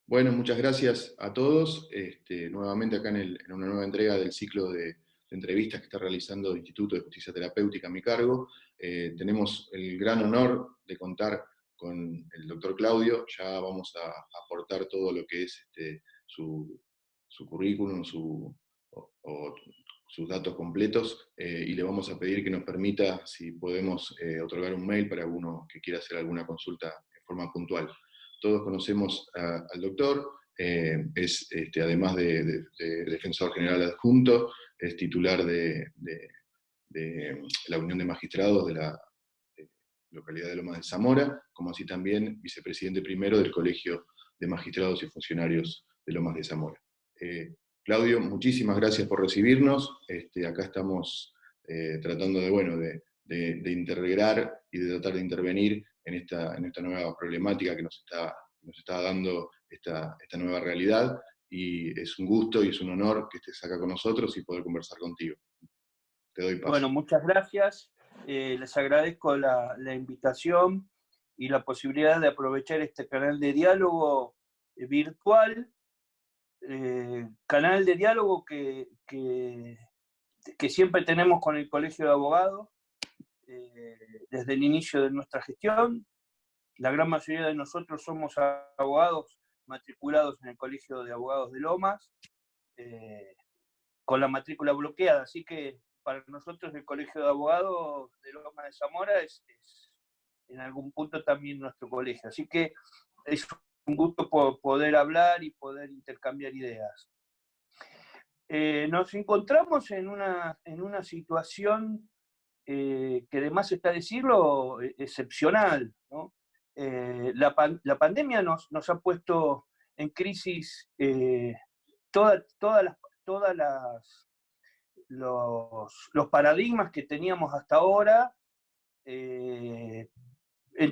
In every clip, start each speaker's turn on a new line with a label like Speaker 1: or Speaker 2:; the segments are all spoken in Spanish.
Speaker 1: Bueno, muchas gracias a todos. Nuevamente acá en una nueva entrega del ciclo de entrevistas que está realizando el Instituto de Justicia Terapéutica a mi cargo. Tenemos el gran honor de contar con el doctor Claudio. Ya vamos a aportar todo lo que es su currículum, o sus datos completos, y le vamos a pedir que nos permita, si podemos, otorgar un mail para alguno que quiera hacer alguna consulta en forma puntual. Todos conocemos al doctor, es además de defensor general adjunto, es titular de la Unión de Magistrados de la localidad de Lomas de Zamora, como así también vicepresidente primero del Colegio de Magistrados y Funcionarios de Lomas de Zamora. Claudio, muchísimas gracias por recibirnos. Acá estamos tratando de integrar y de tratar de intervenir en esta nueva problemática que nos está dando esta nueva realidad, y es un gusto y es un honor que estés acá con nosotros y poder conversar contigo. Te doy paso.
Speaker 2: Bueno, muchas gracias. Les agradezco la invitación y la posibilidad de aprovechar este canal de diálogo virtual, canal de diálogo que siempre tenemos con el Colegio de Abogados desde el inicio de nuestra gestión. La gran mayoría de nosotros somos abogados matriculados en el Colegio de Abogados de Lomas, con la matrícula bloqueada, así que para nosotros el Colegio de Abogados de Lomas de Zamora es en algún punto también nuestro colegio, así que es un gusto poder hablar y poder intercambiar ideas. Nos encontramos en una situación que además está decirlo excepcional, ¿no? La pandemia nos ha puesto en crisis todas los paradigmas que teníamos hasta ahora en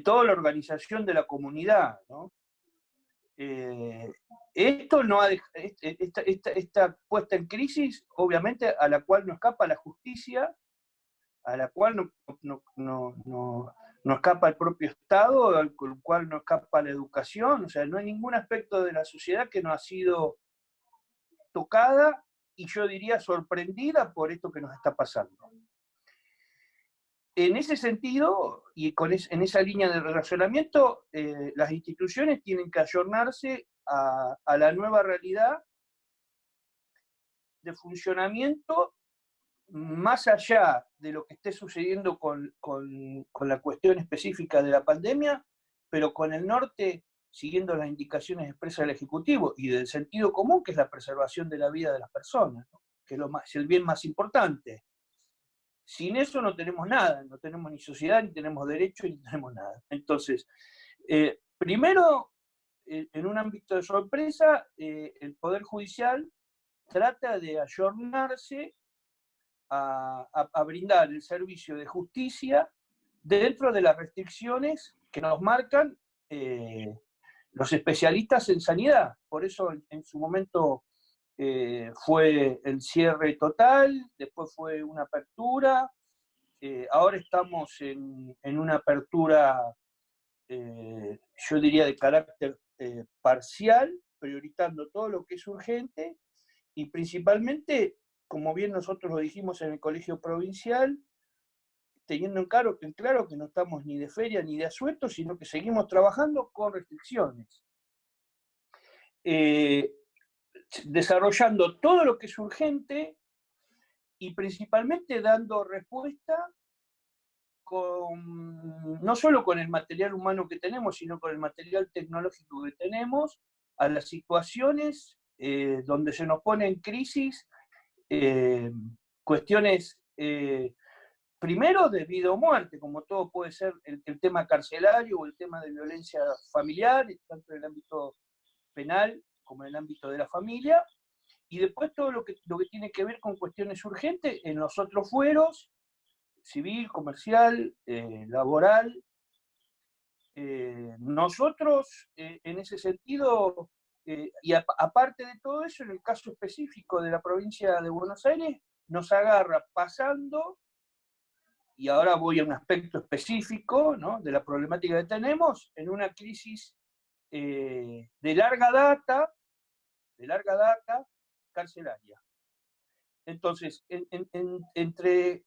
Speaker 2: toda la organización de la comunidad, ¿no? Esto no ha esta puesta en crisis, obviamente, a la cual no escapa la justicia, a la cual no escapa el propio Estado, al cual no escapa la educación. O sea, no hay ningún aspecto de la sociedad que no ha sido tocada y yo diría sorprendida por esto que nos está pasando. En ese sentido, y en esa línea de relacionamiento, las instituciones tienen que ayornarse a la nueva realidad de funcionamiento, más allá de lo que esté sucediendo con la cuestión específica de la pandemia, pero con el norte siguiendo las indicaciones expresas del Ejecutivo y del sentido común, que es la preservación de la vida de las personas, ¿no? Que es el bien más importante. Sin eso no tenemos nada, no tenemos ni sociedad, ni tenemos derecho, ni tenemos nada. Entonces, primero, en un ámbito de sorpresa, el Poder Judicial trata de ayornarse a brindar el servicio de justicia dentro de las restricciones que nos marcan los especialistas en sanidad. Por eso en su momento fue el cierre total, después fue una apertura, ahora estamos en una apertura, yo diría, de carácter parcial, priorizando todo lo que es urgente y principalmente, como bien nosotros lo dijimos en el colegio provincial, teniendo en claro que no estamos ni de feria ni de asueto, sino que seguimos trabajando con restricciones. Desarrollando todo lo que es urgente y principalmente dando respuesta no solo con el material humano que tenemos, sino con el material tecnológico que tenemos, a las situaciones donde se nos pone en crisis cuestiones, primero de vida o muerte, como todo puede ser el tema carcelario o el tema de violencia familiar, tanto en el ámbito penal como en el ámbito de la familia, y después todo lo que tiene que ver con cuestiones urgentes en los otros fueros, civil, comercial, laboral. Nosotros, en ese sentido, y aparte de todo eso, en el caso específico de la provincia de Buenos Aires, nos agarra pasando, y ahora voy a un aspecto específico, ¿no?, de la problemática que tenemos, en una crisis de larga data, carcelaria. Entonces, entre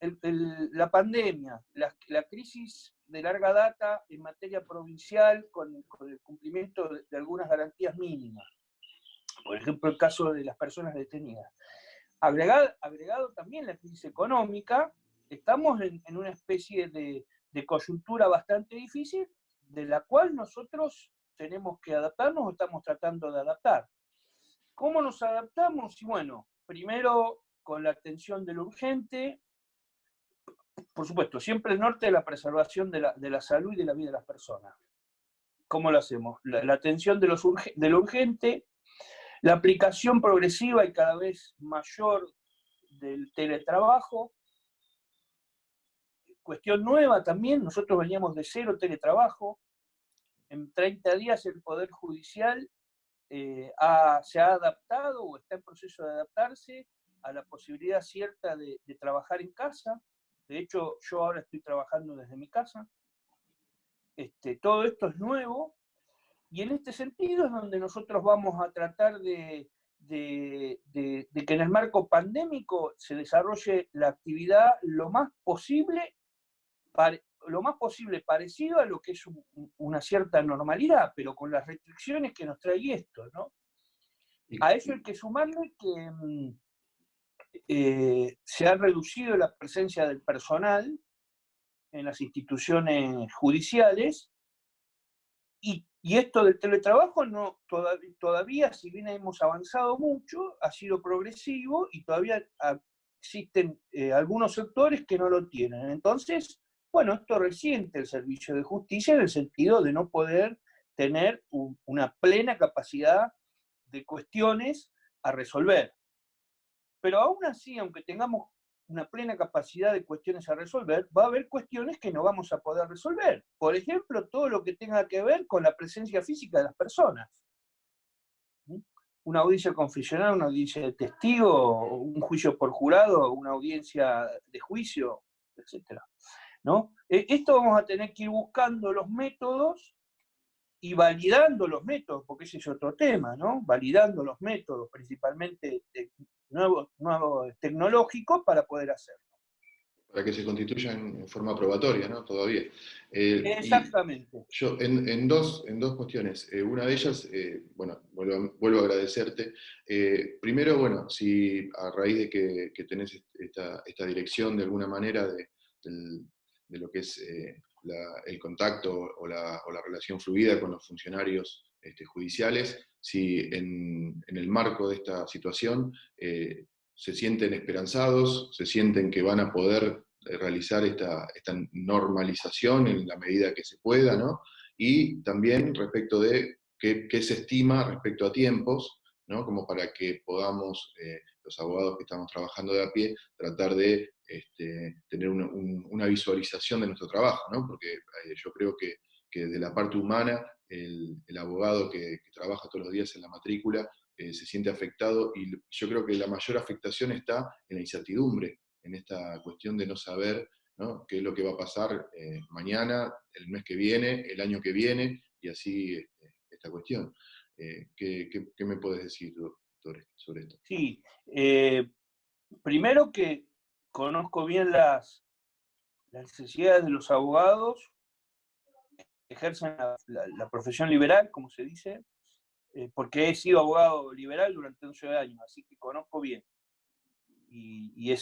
Speaker 2: la pandemia, la crisis de larga data en materia provincial con el cumplimiento de algunas garantías mínimas, por ejemplo, el caso de las personas detenidas, agregado también la crisis económica, estamos en una especie de coyuntura bastante difícil, de la cual nosotros tenemos que adaptarnos o estamos tratando de adaptar. ¿Cómo nos adaptamos? Y bueno, primero con la atención de lo urgente, por supuesto, siempre el norte de la preservación de la salud y de la vida de las personas. ¿Cómo lo hacemos? La atención de lo urgente, la aplicación progresiva y cada vez mayor del teletrabajo, cuestión nueva también, nosotros veníamos de cero teletrabajo, en 30 días el Poder Judicial se ha adaptado o está en proceso de adaptarse a la posibilidad cierta de trabajar en casa. De hecho, yo ahora estoy trabajando desde mi casa. Todo esto es nuevo y en este sentido es donde nosotros vamos a tratar de que en el marco pandémico se desarrolle la actividad lo más posible parecido a lo que es una cierta normalidad, pero con las restricciones que nos trae esto, ¿no? A eso hay que sumarle que se ha reducido la presencia del personal en las instituciones judiciales y esto del teletrabajo todavía, si bien hemos avanzado mucho, ha sido progresivo y todavía existen algunos sectores que no lo tienen. Entonces, bueno, esto resiente el servicio de justicia en el sentido de no poder tener una plena capacidad de cuestiones a resolver. Pero aún así, aunque tengamos una plena capacidad de cuestiones a resolver, va a haber cuestiones que no vamos a poder resolver. Por ejemplo, todo lo que tenga que ver con la presencia física de las personas. Una audiencia confesional, una audiencia de testigo, un juicio por jurado, una audiencia de juicio, etc. ¿No? Esto vamos a tener que ir buscando los métodos y validando los métodos, porque ese es otro tema, ¿no? Validando los métodos, principalmente nuevos tecnológicos, para poder hacerlo.
Speaker 1: Para que se constituya en forma probatoria, ¿no? Todavía.
Speaker 2: Exactamente.
Speaker 1: Yo, en dos cuestiones. Una de ellas, bueno, vuelvo a agradecerte. Primero, bueno, si a raíz de que tenés esta dirección de alguna manera de lo que es el contacto o la relación fluida con los funcionarios judiciales, si en el marco de esta situación se sienten esperanzados, se sienten que van a poder realizar esta normalización en la medida que se pueda, ¿no? Y también respecto de qué se estima respecto a tiempos, ¿no? Como para que podamos, los abogados que estamos trabajando de a pie, tratar de tener una visualización de nuestro trabajo, ¿no? Porque yo creo que de la parte humana, el abogado que trabaja todos los días en la matrícula se siente afectado, y yo creo que la mayor afectación está en la incertidumbre, en esta cuestión de no saber, ¿no?, qué es lo que va a pasar mañana, el mes que viene, el año que viene, y así esta cuestión. ¿Qué me puedes decir, doctor, sobre esto?
Speaker 2: Sí, primero que conozco bien las necesidades de los abogados que ejercen la profesión liberal, como se dice, porque he sido abogado liberal durante 11 años, así que conozco bien. Y he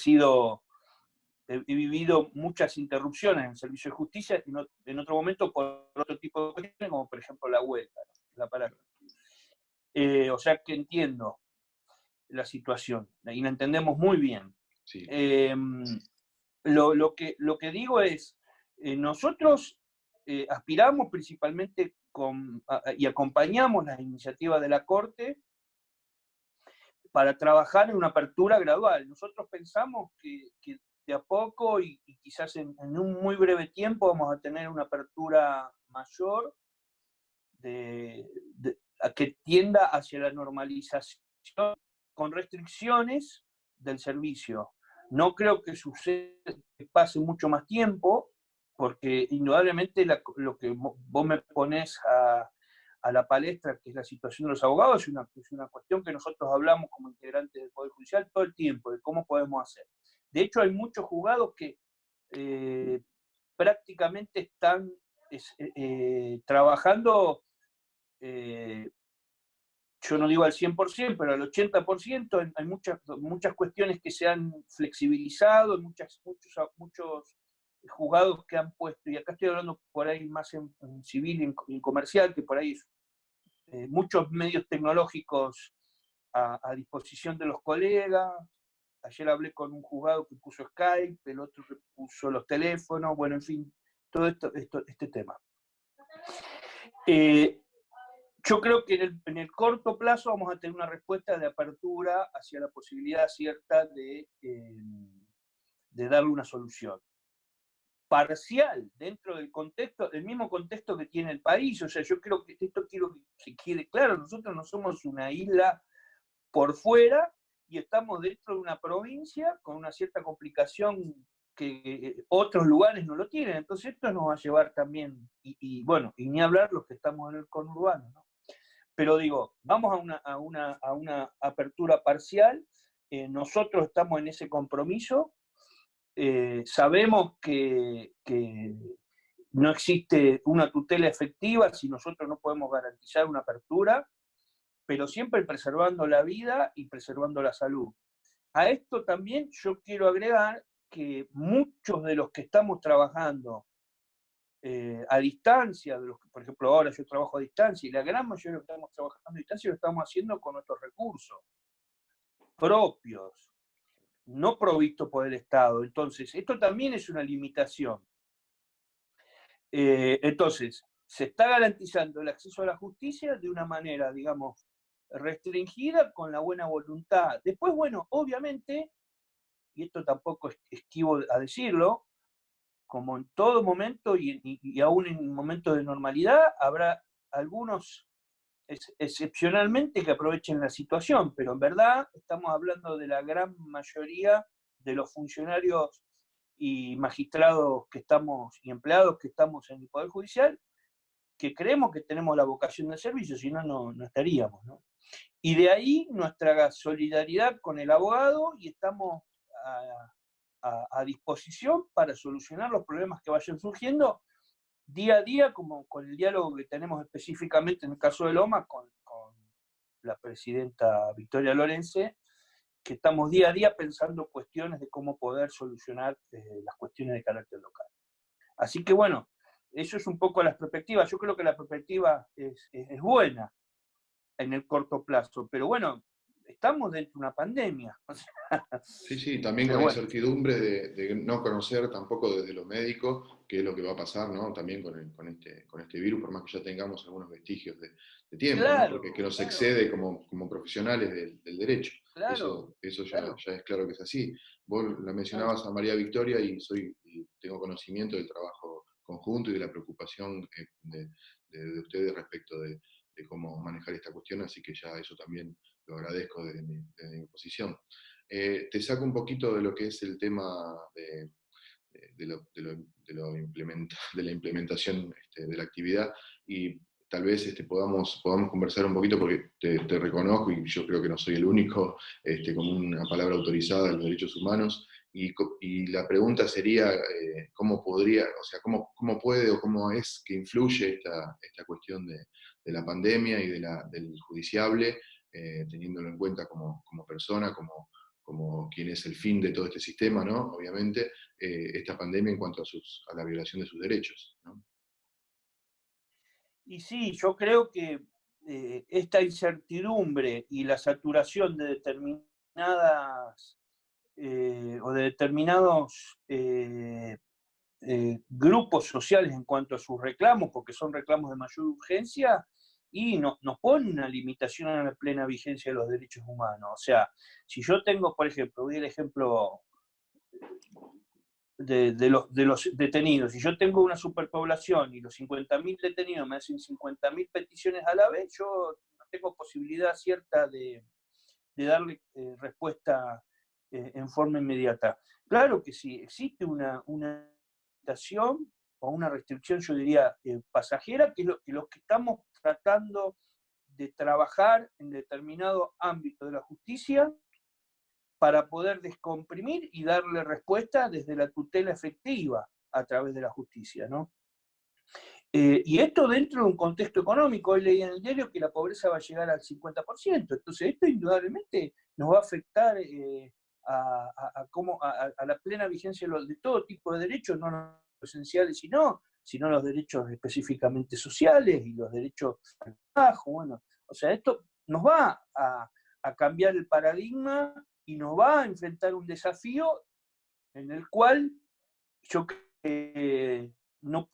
Speaker 2: vivido muchas interrupciones en el servicio de justicia, en otro momento por otro tipo de cuestiones, como por ejemplo la huelga, ¿no? La palabra. O sea que entiendo la situación, y la entendemos muy bien.
Speaker 1: Sí.
Speaker 2: Lo que digo es, nosotros aspiramos principalmente y acompañamos las iniciativas de la Corte para trabajar en una apertura gradual. Nosotros pensamos que de a poco y quizás en un muy breve tiempo vamos a tener una apertura mayor a que tienda hacia la normalización con restricciones del servicio. No creo que pase mucho más tiempo, porque indudablemente lo que vos me ponés a la palestra, que es la situación de los abogados, es una cuestión que nosotros hablamos como integrantes del Poder Judicial todo el tiempo, de cómo podemos hacer. De hecho, hay muchos juzgados que prácticamente están trabajando, yo no digo al 100%, pero al 80%, hay muchas cuestiones que se han flexibilizado, muchos juzgados que han puesto, y acá estoy hablando por ahí más en civil y en comercial, que por ahí muchos medios tecnológicos a disposición de los colegas. Ayer hablé con un juzgado que puso Skype, el otro que puso los teléfonos, bueno, en fin, todo este tema. Yo creo que en el corto plazo vamos a tener una respuesta de apertura hacia la posibilidad cierta de darle una solución parcial dentro del contexto, del mismo contexto que tiene el país. O sea, yo creo que esto quiero que quede claro, nosotros no somos una isla por fuera y estamos dentro de una provincia con una cierta complicación que otros lugares no lo tienen. Entonces esto nos va a llevar también, bueno, y ni hablar los que estamos en el conurbano, ¿no? Pero digo, vamos a una apertura parcial, nosotros estamos en ese compromiso, sabemos que no existe una tutela efectiva si nosotros no podemos garantizar una apertura, pero siempre preservando la vida y preservando la salud. A esto también yo quiero agregar que muchos de los que estamos trabajando a distancia, de los que, por ejemplo, ahora yo trabajo a distancia, y la gran mayoría de los que estamos trabajando a distancia lo estamos haciendo con nuestros recursos propios, no provistos por el Estado. Entonces, esto también es una limitación. Entonces, se está garantizando el acceso a la justicia de una manera, digamos, restringida con la buena voluntad. Después, bueno, obviamente, y esto tampoco es esquivo a decirlo, como en todo momento y aún en momentos de normalidad, habrá algunos excepcionalmente que aprovechen la situación, pero en verdad estamos hablando de la gran mayoría de los funcionarios y magistrados que estamos, y empleados que estamos en el Poder Judicial, que creemos que tenemos la vocación de servicio, si no, no estaríamos, ¿no? Y de ahí nuestra solidaridad con el abogado, y estamos a disposición para solucionar los problemas que vayan surgiendo día a día, como con el diálogo que tenemos específicamente en el caso de Loma con la presidenta Victoria Lorenze, que estamos día a día pensando cuestiones de cómo poder solucionar las cuestiones de carácter local. Así que bueno, eso es un poco las perspectivas. Yo creo que la perspectiva es buena en el corto plazo, pero bueno, estamos dentro de una pandemia. O sea,
Speaker 1: Sí, también con la incertidumbre de no conocer tampoco desde lo médico qué es lo que va a pasar, ¿no? También con este virus, por más que ya tengamos algunos vestigios de tiempo,
Speaker 2: claro,
Speaker 1: ¿no? Porque que nos excede como profesionales del derecho.
Speaker 2: Claro,
Speaker 1: Eso
Speaker 2: claro.
Speaker 1: ya es claro que es así. Vos la mencionabas a María Victoria y tengo conocimiento del trabajo conjunto y de la preocupación de ustedes respecto de cómo manejar esta cuestión, así que ya eso también lo agradezco desde mi posición. Te saco un poquito de lo que es el tema de la implementación de la actividad y tal vez podamos conversar un poquito porque te reconozco y yo creo que no soy el único con una palabra autorizada de los derechos humanos y la pregunta sería cómo podría, o sea, cómo puede o cómo es que influye esta cuestión de la pandemia y del judiciable, teniéndolo en cuenta como persona, como quien es el fin de todo este sistema, ¿no? Obviamente, esta pandemia en cuanto a la violación de sus derechos, ¿no?
Speaker 2: Y sí, yo creo que esta incertidumbre y la saturación de determinadas o de determinados grupos sociales en cuanto a sus reclamos, porque son reclamos de mayor urgencia, y nos pone una limitación a la plena vigencia de los derechos humanos. O sea, si yo tengo, por ejemplo, voy al ejemplo de los detenidos, si yo tengo una superpoblación y los 50.000 detenidos me hacen 50.000 peticiones a la vez, yo no tengo posibilidad cierta de darle respuesta en forma inmediata. Claro que sí, existe una limitación o una restricción, yo diría, pasajera, que es lo que estamos tratando de trabajar en determinado ámbito de la justicia para poder descomprimir y darle respuesta desde la tutela efectiva a través de la justicia, ¿no? Y esto dentro de un contexto económico. Hoy leí en el diario que la pobreza va a llegar al 50%. Entonces, esto indudablemente nos va a afectar a la plena vigencia de todo tipo de derechos, no los esenciales, sino los derechos específicamente sociales y los derechos al trabajo. Bueno, o sea, esto nos va a cambiar el paradigma y nos va a enfrentar un desafío en el cual yo creo que no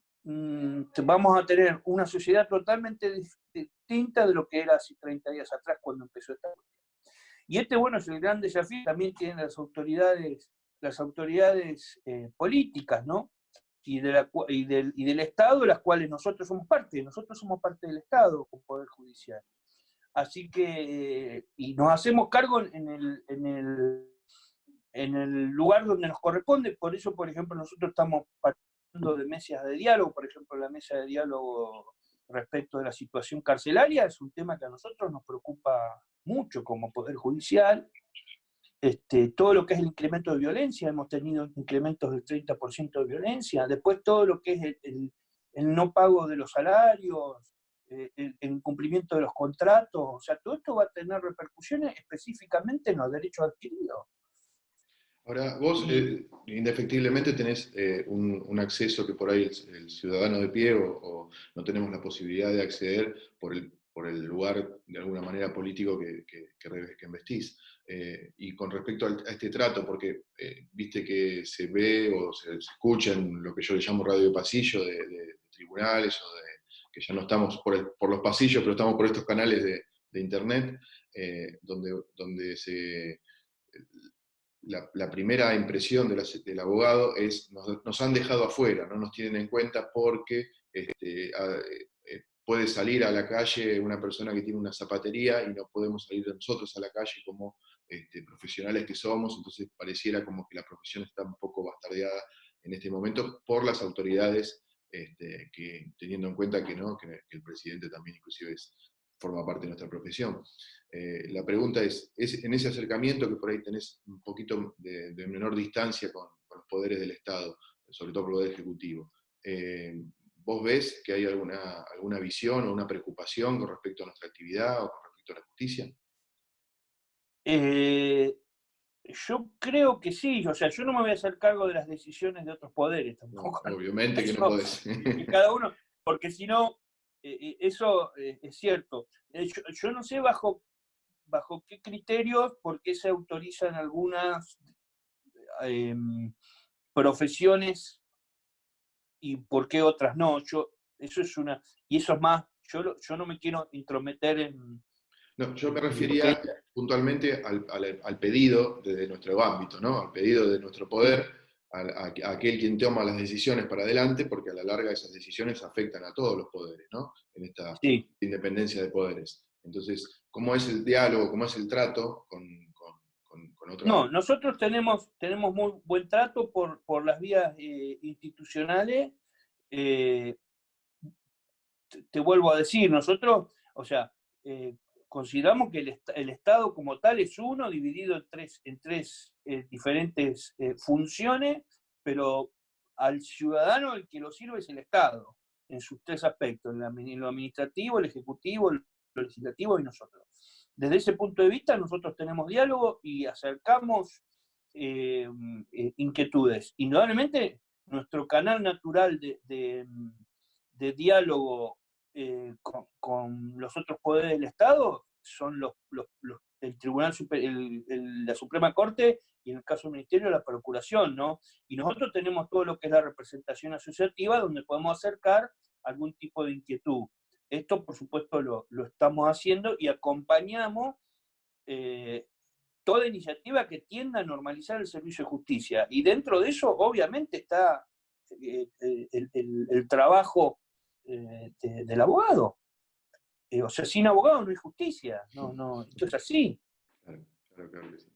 Speaker 2: vamos a tener una sociedad totalmente distinta de lo que era hace 30 días atrás cuando empezó esta cuestión. Y bueno, es el gran desafío que también tienen las autoridades políticas, ¿no? Y del Estado, de las cuales nosotros somos parte. Nosotros somos parte del Estado con Poder Judicial. Así que, y nos hacemos cargo en el lugar donde nos corresponde. Por eso, por ejemplo, nosotros estamos partiendo de mesas de diálogo. Por ejemplo, la mesa de diálogo respecto de la situación carcelaria es un tema que a nosotros nos preocupa mucho como Poder Judicial. Todo lo que es el incremento de violencia, hemos tenido incrementos del 30% de violencia. Después todo lo que es el no pago de los salarios, el incumplimiento de los contratos. O sea, todo esto va a tener repercusiones específicamente en los derechos adquiridos.
Speaker 1: Ahora, vos indefectiblemente tenés un acceso que por ahí el ciudadano de pie o no tenemos la posibilidad de acceder por el lugar, de alguna manera, político que investís. Y con respecto a este trato, porque viste que se ve o se escucha en lo que yo le llamo radio de pasillo de tribunales, que ya no estamos por los pasillos, pero estamos por estos canales de internet, donde la primera impresión del abogado es, nos han dejado afuera, no nos tienen en cuenta porque puede salir a la calle una persona que tiene una zapatería y no podemos salir nosotros a la calle como profesionales que somos. Entonces pareciera como que la profesión está un poco bastardeada en este momento por las autoridades, que teniendo en cuenta que el presidente también inclusive forma parte de nuestra profesión. La pregunta es, en ese acercamiento que por ahí tenés un poquito de menor distancia con los poderes del Estado, sobre todo el poder ejecutivo, ¿vos ves que hay alguna visión o una preocupación con respecto a nuestra actividad o con respecto a la justicia?
Speaker 2: Yo creo que sí. O sea, yo no me voy a hacer cargo de las decisiones de otros poderes tampoco.
Speaker 1: No, obviamente que
Speaker 2: eso,
Speaker 1: no podés.
Speaker 2: que cada uno, porque si no, eso es cierto. Yo no sé bajo qué criterios, por qué se autorizan algunas profesiones y por qué otras no. Eso es más, yo no me quiero intrometer en
Speaker 1: No, yo me
Speaker 2: lo que es.
Speaker 1: refería puntualmente al pedido desde nuestro ámbito, ¿no? Al pedido de nuestro poder, a aquel quien toma las decisiones para adelante, porque a la larga esas decisiones afectan a todos los poderes, ¿no? En esta
Speaker 2: Sí.
Speaker 1: independencia de poderes. Entonces, ¿cómo es el diálogo, cómo es el trato con otra?
Speaker 2: No, nosotros tenemos muy buen trato por las vías institucionales. Eh, te vuelvo a decir, nosotros, o sea, consideramos que el Estado como tal es uno, dividido en tres diferentes funciones, pero al ciudadano el que lo sirve es el Estado, en sus tres aspectos, en lo administrativo, el ejecutivo, lo legislativo y nosotros. Desde ese punto de vista, nosotros tenemos diálogo y acercamos inquietudes. Indudablemente, nuestro canal natural de diálogo con los otros poderes del Estado son el Tribunal la Suprema Corte y en el caso del Ministerio la Procuración, ¿no? Y nosotros tenemos todo lo que es la representación asociativa donde podemos acercar algún tipo de inquietud. Esto, por supuesto, lo estamos haciendo y acompañamos toda iniciativa que tienda a normalizar el servicio de justicia. Y dentro de eso, obviamente, está el trabajo del abogado. O sea, sin abogado no hay justicia. No, esto es así.
Speaker 1: Claro, claro que sí.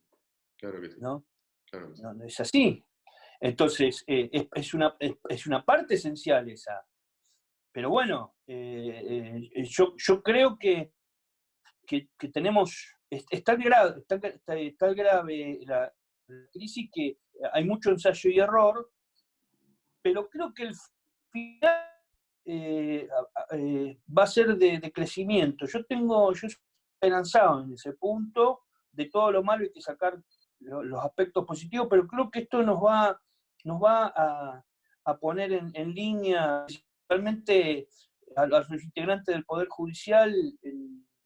Speaker 1: Claro que sí.
Speaker 2: ¿No?
Speaker 1: Claro que sí.
Speaker 2: No es así. Entonces, es una parte esencial esa. Pero bueno, yo creo que tenemos, es tan grave, tan grave la crisis que hay mucho ensayo y error, pero creo que el final va a ser de crecimiento. Yo estoy esperanzado en ese punto. De todo lo malo hay que sacar los aspectos positivos, pero creo que esto nos va a poner en línea, principalmente a los integrantes del Poder Judicial,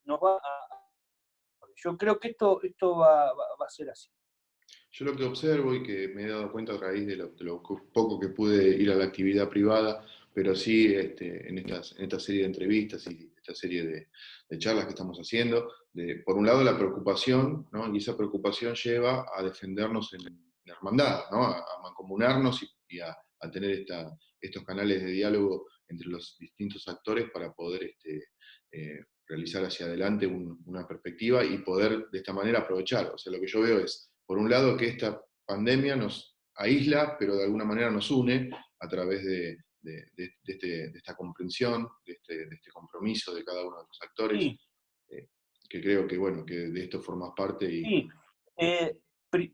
Speaker 2: nos va a... Yo creo que esto va a ser así.
Speaker 1: Yo lo que observo y que me he dado cuenta a raíz de lo poco que pude ir a la actividad privada, pero sí en esta serie de entrevistas y esta serie de charlas que estamos haciendo, por un lado la preocupación, ¿no? Y esa preocupación lleva a defendernos en la hermandad, ¿no? A mancomunarnos y a tener estos canales de diálogo entre los distintos actores para poder realizar hacia adelante una perspectiva y poder de esta manera aprovechar. O sea, lo que yo veo es, por un lado, que esta pandemia nos aísla, pero de alguna manera nos une a través de esta comprensión, de este compromiso de cada uno de los actores,
Speaker 2: Sí,
Speaker 1: que creo que, bueno, que de esto formas parte y...
Speaker 2: sí.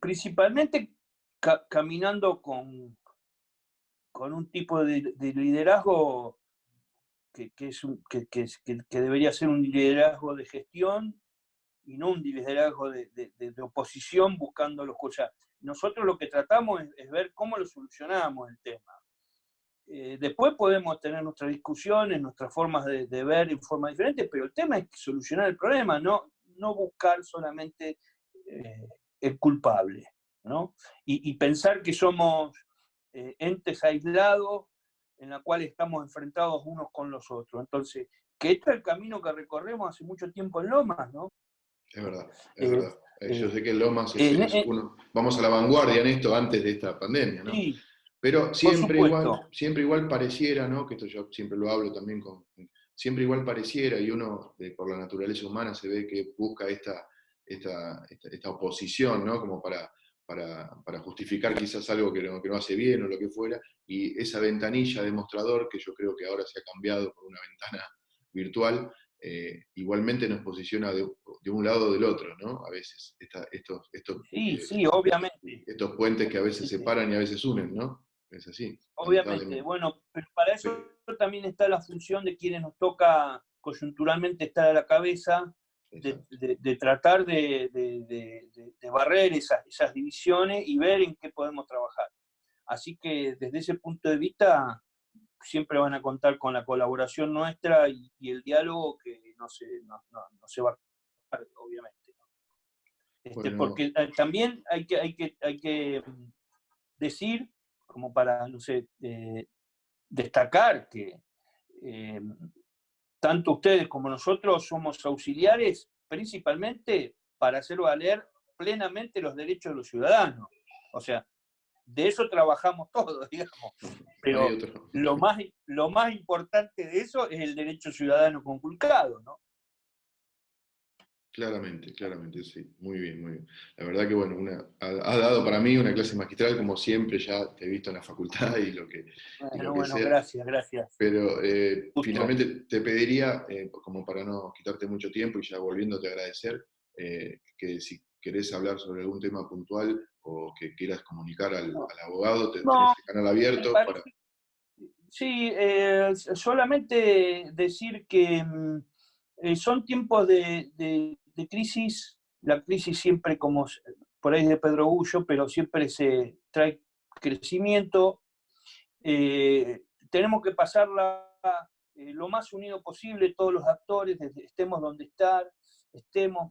Speaker 2: Principalmente caminando con un tipo de liderazgo que debería ser un liderazgo de gestión y no un liderazgo de oposición buscando los cosas. Nosotros lo que tratamos es ver cómo lo solucionamos el tema. Después podemos tener nuestras discusiones, nuestras formas de ver en forma diferente, pero el tema es solucionar el problema, no buscar solamente el culpable, ¿no? Y pensar que somos entes aislados en la cual estamos enfrentados unos con los otros. Entonces, que este es el camino que recorremos hace mucho tiempo en Lomas, ¿no?
Speaker 1: Es verdad, es
Speaker 2: Eh,
Speaker 1: verdad. Yo
Speaker 2: eh,
Speaker 1: sé que Lomas es
Speaker 2: eh,
Speaker 1: uno, vamos a la vanguardia en esto antes de esta pandemia, ¿no?
Speaker 2: sí,
Speaker 1: Pero
Speaker 2: por supuesto.
Speaker 1: siempre igual pareciera, ¿no? Que esto yo siempre lo hablo también siempre igual pareciera, y uno por la naturaleza humana se ve que busca esta oposición, ¿no? Como para justificar quizás algo que no hace bien o lo que fuera, y esa ventanilla de mostrador, que yo creo que ahora se ha cambiado por una ventana virtual, igualmente nos posiciona de un lado o del otro, ¿no? A veces,
Speaker 2: Sí, sí, obviamente.
Speaker 1: estos puentes que a veces
Speaker 2: Este,
Speaker 1: separan y a veces unen, ¿no? Es así,
Speaker 2: Obviamente,
Speaker 1: lamentablemente.
Speaker 2: bueno, pero para eso también está la función de quienes nos toca coyunturalmente estar a la cabeza,
Speaker 1: Exacto.
Speaker 2: de tratar de barrer esas divisiones y ver en qué podemos trabajar. Así que desde ese punto de vista siempre van a contar con la colaboración nuestra y el diálogo que no se va a acabar, obviamente, ¿no?
Speaker 1: Bueno,
Speaker 2: Porque también hay que decir, como para, no sé, destacar que eh, tanto ustedes como nosotros somos auxiliares principalmente para hacer valer plenamente los derechos de los ciudadanos. O sea, de eso trabajamos todos, digamos.
Speaker 1: no hay
Speaker 2: Pero
Speaker 1: otro.
Speaker 2: lo más importante de eso es el derecho ciudadano conculcado, ¿no?
Speaker 1: Claramente, claramente, sí. Muy bien, muy bien. La verdad que, bueno, ha dado para mí una clase magistral, como siempre, ya te he visto en la facultad y lo que
Speaker 2: Bueno,
Speaker 1: sea.
Speaker 2: gracias, gracias.
Speaker 1: Pero
Speaker 2: Justo.
Speaker 1: finalmente te pediría, como para no quitarte mucho tiempo y ya volviéndote a agradecer, que si querés hablar sobre algún tema puntual o que quieras comunicar
Speaker 2: No,
Speaker 1: al abogado, tenés
Speaker 2: no,
Speaker 1: el canal
Speaker 2: me
Speaker 1: abierto para...
Speaker 2: parece. Sí, solamente decir que son tiempos de crisis. La crisis siempre, como por ahí de Pedro Gullo, pero siempre se trae crecimiento. Tenemos que pasarla lo más unido posible, todos los actores, estemos donde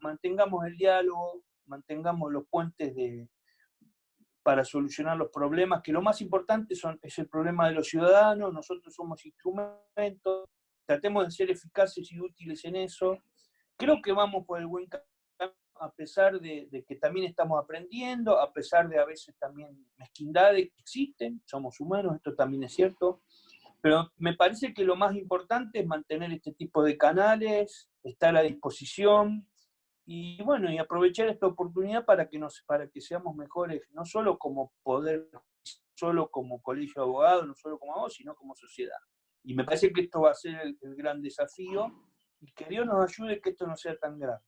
Speaker 2: mantengamos el diálogo, mantengamos los puentes para solucionar los problemas, que lo más importante es el problema de los ciudadanos. Nosotros somos instrumentos, tratemos de ser eficaces y útiles en eso. Creo que vamos por el buen camino, a pesar de que también estamos aprendiendo, a pesar de a veces también mezquindades que existen, somos humanos, esto también es cierto, pero me parece que lo más importante es mantener este tipo de canales, estar a disposición y bueno, y aprovechar esta oportunidad para que seamos mejores, no solo como poder solo como colegio de abogados, no solo como abogados, sino como sociedad. Y me parece que esto va a ser el gran desafío, y que Dios nos ayude que esto no sea tan grave.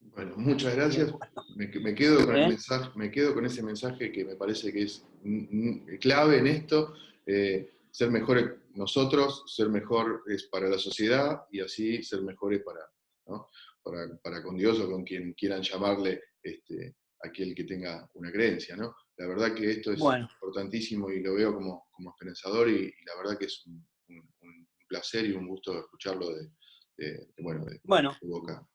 Speaker 1: Bueno, muchas gracias.
Speaker 2: Bueno,
Speaker 1: Me quedo con el mensaje, me quedo con ese mensaje que me parece que es clave en esto. Ser mejores nosotros, ser mejores para la sociedad y así ser mejores ¿no? para con Dios o con quien quieran llamarle aquel que tenga una creencia, ¿no? La verdad que esto es
Speaker 2: bueno,
Speaker 1: importantísimo y lo veo como esperanzador y la verdad que es un placer y un gusto escucharlo de
Speaker 2: bueno,
Speaker 1: tu boca.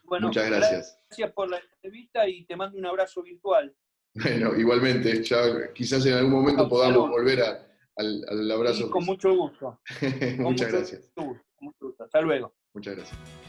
Speaker 2: bueno,
Speaker 1: Muchas gracias.
Speaker 2: gracias por la entrevista y te mando un abrazo virtual.
Speaker 1: Bueno, igualmente, ya quizás en algún momento
Speaker 2: Chau,
Speaker 1: podamos
Speaker 2: saludos.
Speaker 1: volver al
Speaker 2: Y
Speaker 1: abrazo
Speaker 2: con
Speaker 1: físico.
Speaker 2: mucho gusto. Con
Speaker 1: Muchas
Speaker 2: mucho
Speaker 1: gracias.
Speaker 2: gusto. Con mucho gusto. Hasta luego.
Speaker 1: Muchas gracias.